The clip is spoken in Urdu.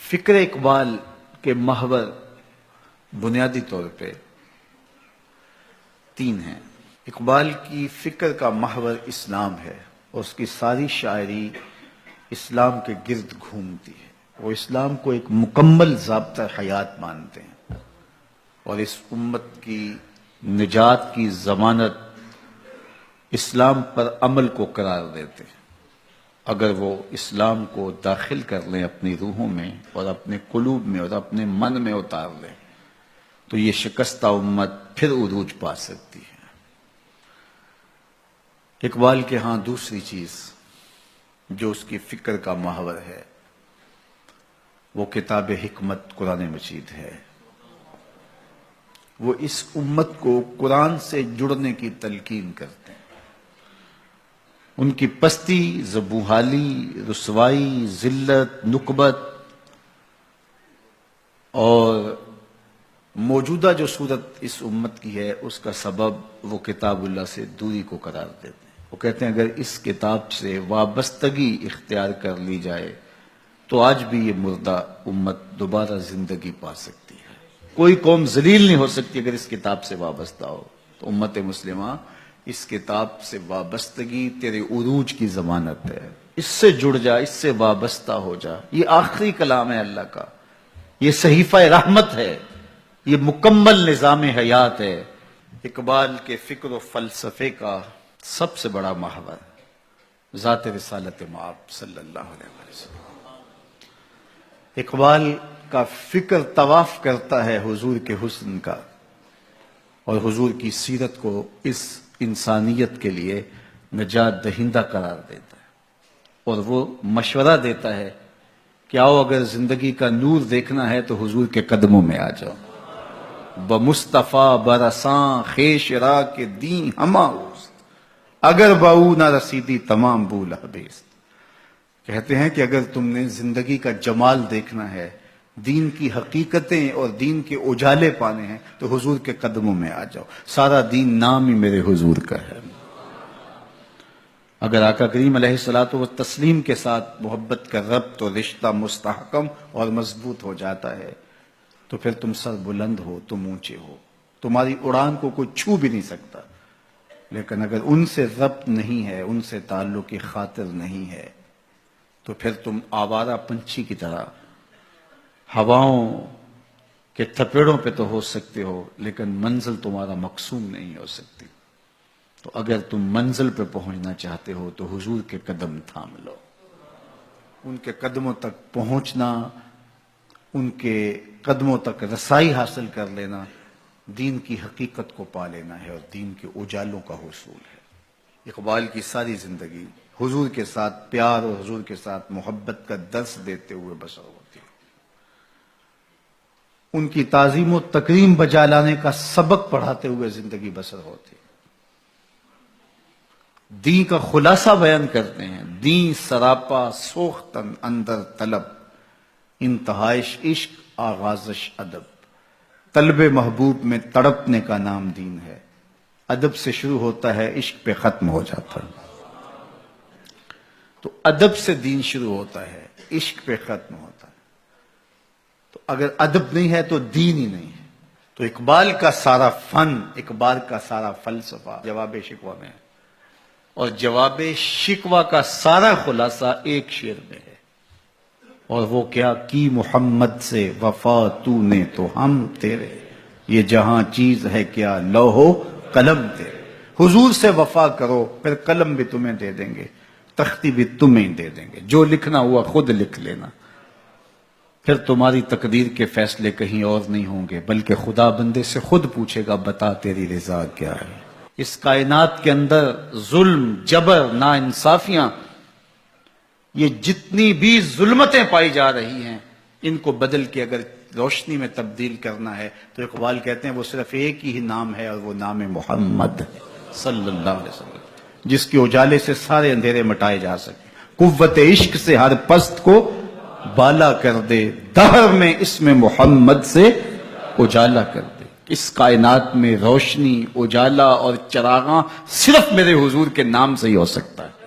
فکر اقبال کے محور بنیادی طور پہ تین ہیں۔ اقبال کی فکر کا محور اسلام ہے اور اس کی ساری شاعری اسلام کے گرد گھومتی ہے۔ وہ اسلام کو ایک مکمل ضابطہ حیات مانتے ہیں اور اس امت کی نجات کی ضمانت اسلام پر عمل کو قرار دیتے ہیں۔ اگر وہ اسلام کو داخل کر لیں اپنی روحوں میں اور اپنے قلوب میں اور اپنے من میں اتار لیں تو یہ شکستہ امت پھر عروج پا سکتی ہے۔ اقبال کے ہاں دوسری چیز جو اس کی فکر کا محور ہے وہ کتاب حکمت قرآن مجید ہے۔ وہ اس امت کو قرآن سے جڑنے کی تلقین کرتے ہیں۔ ان کی پستی، زبوحالی، رسوائی، ذلت، نکبت اور موجودہ جو صورت اس امت کی ہے اس کا سبب وہ کتاب اللہ سے دوری کو قرار دیتے ہیں۔ وہ کہتے ہیں اگر اس کتاب سے وابستگی اختیار کر لی جائے تو آج بھی یہ مردہ امت دوبارہ زندگی پا سکتی ہے۔ کوئی قوم ذلیل نہیں ہو سکتی اگر اس کتاب سے وابستہ ہو۔ تو امت مسلمہ اس کتاب سے وابستگی تیرے عروج کی ضمانت ہے۔ اس سے جڑ جا، اس سے وابستہ ہو جا۔ یہ آخری کلام ہے اللہ کا، یہ صحیفہ رحمت ہے، یہ مکمل نظام حیات ہے۔ اقبال کے فکر و فلسفے کا سب سے بڑا محور ذات رسالت مآب صلی اللہ علیہ وسلم۔ اقبال کا فکر طواف کرتا ہے حضور کے حسن کا اور حضور کی سیرت کو اس انسانیت کے لیے نجات دہندہ قرار دیتا ہے اور وہ مشورہ دیتا ہے کہ آؤ اگر زندگی کا نور دیکھنا ہے تو حضور کے قدموں میں آ جاؤ۔ بمصطفیٰ برساں خیش را کے دین ہما اوست، اگر باؤ نہ رسیدی تمام بول حبیست۔ کہتے ہیں کہ اگر تم نے زندگی کا جمال دیکھنا ہے، دین کی حقیقتیں اور دین کے اجالے پانے ہیں تو حضور کے قدموں میں آ جاؤ۔ سارا دین نام ہی میرے حضور کا ہے۔ اگر آقا کریم علیہ الصلوۃ والتسلیم کے ساتھ محبت کا ربط اور رشتہ مستحکم اور مضبوط ہو جاتا ہے تو پھر تم سر بلند ہو، تم اونچے ہو، تمہاری اڑان کو کوئی چھو بھی نہیں سکتا۔ لیکن اگر ان سے ربط نہیں ہے، ان سے تعلق کی خاطر نہیں ہے تو پھر تم آوارہ پنچھی کی طرح ہواؤں کے تھپیڑوں پہ تو ہو سکتے ہو لیکن منزل تمہارا مقصود نہیں ہو سکتی۔ تو اگر تم منزل پہ پہنچنا چاہتے ہو تو حضور کے قدم تھام لو۔ ان کے قدموں تک پہنچنا، ان کے قدموں تک رسائی حاصل کر لینا دین کی حقیقت کو پا لینا ہے اور دین کے اجالوں کا حصول ہے۔ اقبال کی ساری زندگی حضور کے ساتھ پیار اور حضور کے ساتھ محبت کا درس دیتے ہوئے بسر ہوتی ہے۔ ان کی تعظیم و تکریم بجا لانے کا سبق پڑھاتے ہوئے زندگی بسر ہوتی ہے۔ دین کا خلاصہ بیان کرتے ہیں، دین سراپا سوختن اندر طلب، انتہائش عشق آغازش ادب۔ طلب محبوب میں تڑپنے کا نام دین ہے، ادب سے شروع ہوتا ہے، عشق پہ ختم ہو جاتا ہے۔ تو ادب سے دین شروع ہوتا ہے، عشق پہ ختم ہوتا ہے۔ تو اگر ادب نہیں ہے تو دین ہی نہیں ہے۔ تو اقبال کا سارا فن، اقبال کا سارا فلسفہ جواب شکوہ میں ہے اور جواب شکوہ کا سارا خلاصہ ایک شعر میں ہے، اور وہ کیا کی محمد سے وفا تو نے تو ہم تیرے، یہ جہاں چیز ہے کیا لوح قلم تیرے۔ حضور سے وفا کرو پھر قلم بھی تمہیں دے دیں گے، تختی بھی تمہیں دے دیں گے، جو لکھنا ہوا خود لکھ لینا۔ پھر تمہاری تقدیر کے فیصلے کہیں اور نہیں ہوں گے بلکہ خدا بندے سے خود پوچھے گا بتا تیری رضا کیا ہے۔ اس کائنات کے اندر ظلم، جبر، ناانصافیاں، یہ جتنی بھی ظلمتیں پائی جا رہی ہیں ان کو بدل کے اگر روشنی میں تبدیل کرنا ہے تو اقبال کہتے ہیں وہ صرف ایک ہی نام ہے اور وہ نام محمد صلی اللہ علیہ وسلم، جس کے اجالے سے سارے اندھیرے مٹائے جا سکیں۔ قوت عشق سے ہر پست کو بالا کر دے، دہر میں اسم محمد سے اجالا کر دے۔ اس کائنات میں روشنی، اجالا اور چراغاں صرف میرے حضور کے نام سے ہی ہو سکتا ہے۔